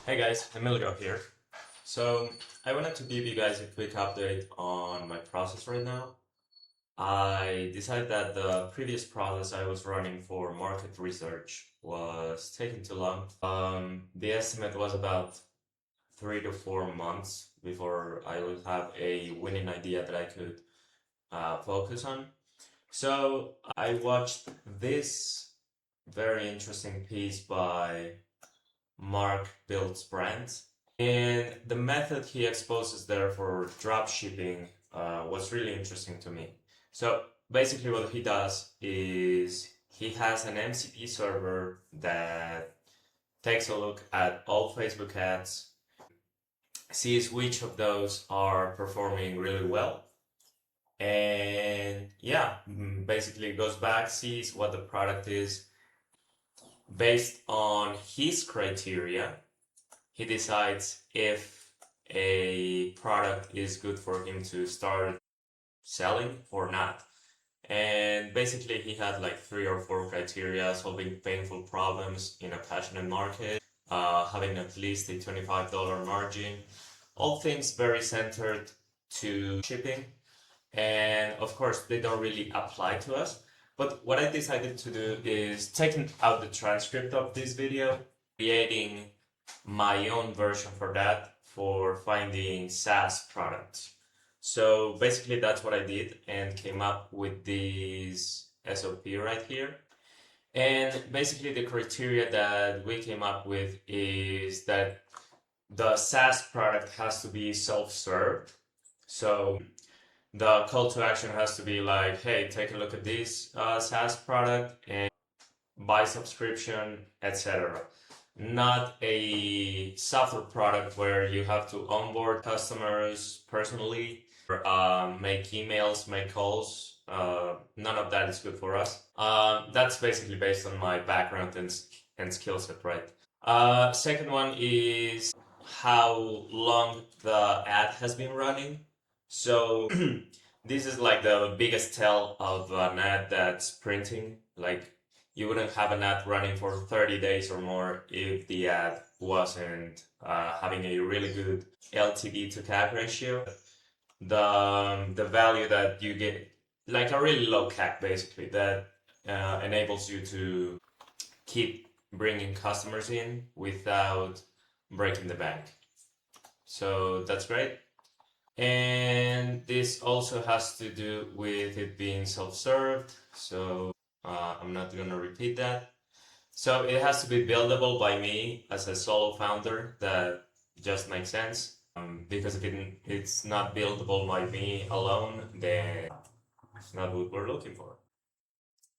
Hey guys, Emilio here. So I wanted to give you guys a quick update on my process right now. I decided that the previous process I was running for market research was taking too long. The estimate was about 3 to 4 months before I would have a winning idea that I could focus on. So I watched this very interesting piece by Mark Builds Brands. And the method he exposes there for drop shipping was really interesting to me. So basically, what he does is he has an MCP server that takes a look at all Facebook ads, sees which of those are performing really well, and yeah, basically goes back, sees what the product is based on his criteria. He decides if a product is good for him to start selling or not. And basically, he had like 3 or 4 criteria: solving painful problems in a passionate market, having at least a $25 margin, all things very centered to shipping. And of course, they don't really apply to us. But what I decided to do is taking out the transcript of this video, creating my own version for that for finding SaaS products. So basically that's what I did and came up with this SOP right here. And basically the criteria that we came up with is that the SaaS product has to be self-serve. So the call to action has to be like, hey, take a look at this SaaS product and buy subscription, etc. Not a software product where you have to onboard customers personally, or, make emails, make calls. None of that is good for us. That's basically based on my background and skill set, right? Second one is how long the ad has been running. So this is like the biggest tell of an ad that's printing. Like you wouldn't have an ad running for 30 days or more if the ad wasn't having a really good LTV to CAC ratio. The value that you get, like a really low CAC basically, that enables you to keep bringing customers in without breaking the bank. So that's great. And this also has to do with it being self-served. So I'm not going to repeat that. So it has to be buildable by me as a solo founder. That just makes sense. Because if it's not buildable by me alone, then it's not what we're looking for.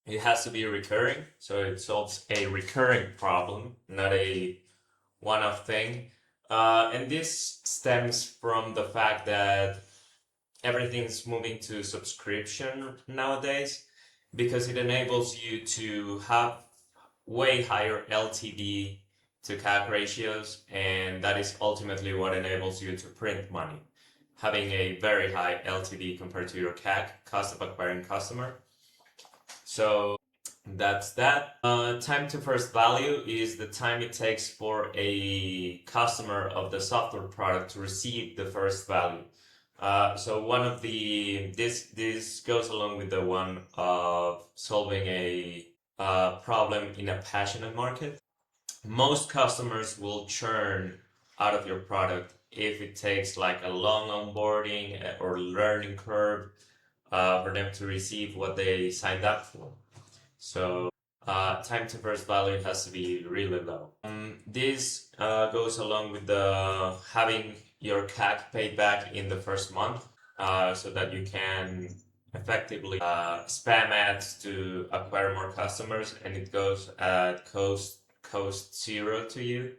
It has to be recurring, so it solves a recurring problem, not a one-off thing. And this stems from the fact that everything's moving to subscription nowadays because it enables you to have way higher LTV to CAC ratios, and that is ultimately what enables you to print money. Having a very high LTV compared to your CAC, cost of acquiring customer. So that's that. Time to first value is the time it takes for a customer of the software product to receive the first value. So one of this goes along with the one of solving a problem in a passionate market. Most customers will churn out of your product if it takes like a long onboarding or learning curve for them to receive what they signed up for. So time to first value has to be really low. This goes along with the having your CAC paid back in the first month, so that you can effectively spam ads to acquire more customers, and it goes at cost zero to you.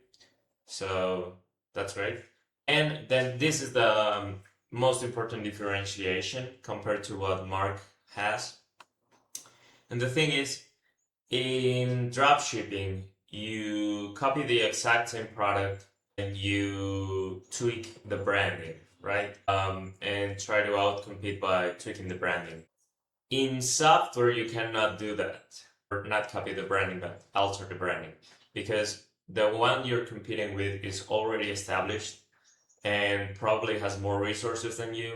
So that's great. And then this is the most important differentiation compared to what Mark has. And the thing is, in dropshipping, you copy the exact same product and you tweak the branding, right? And try to outcompete by tweaking the branding. In software, you cannot do that, or not copy the branding, but alter the branding, because the one you're competing with is already established and probably has more resources than you.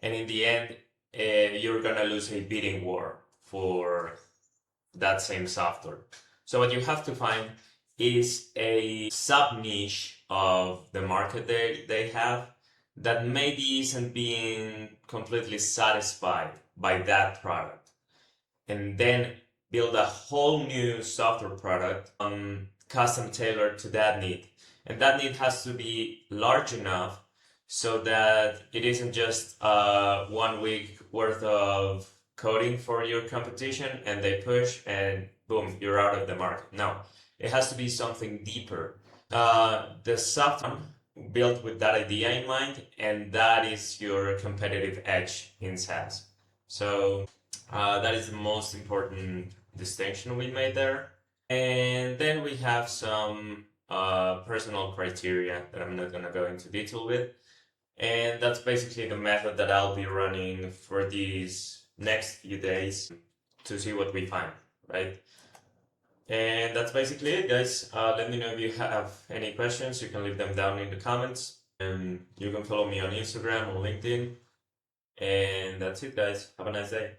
And in the end, you're gonna lose a bidding war for that same software. So what you have to find is a sub niche of the market they have that maybe isn't being completely satisfied by that product, and then build a whole new software product custom tailored to that need. And that need has to be large enough so that it isn't just 1 week worth of coding for your competition and they push and boom, you're out of the market. No, it has to be something deeper. The software built with that idea in mind, and that is your competitive edge in SaaS. So that is the most important distinction we made there. And then we have some personal criteria that I'm not going to go into detail with. And that's basically the method that I'll be running for these next few days to see what we find, right? And that's basically it, guys. Let me know if you have any questions. You can leave them down in the comments. And you can follow me on Instagram or LinkedIn. And that's it, guys. Have a nice day.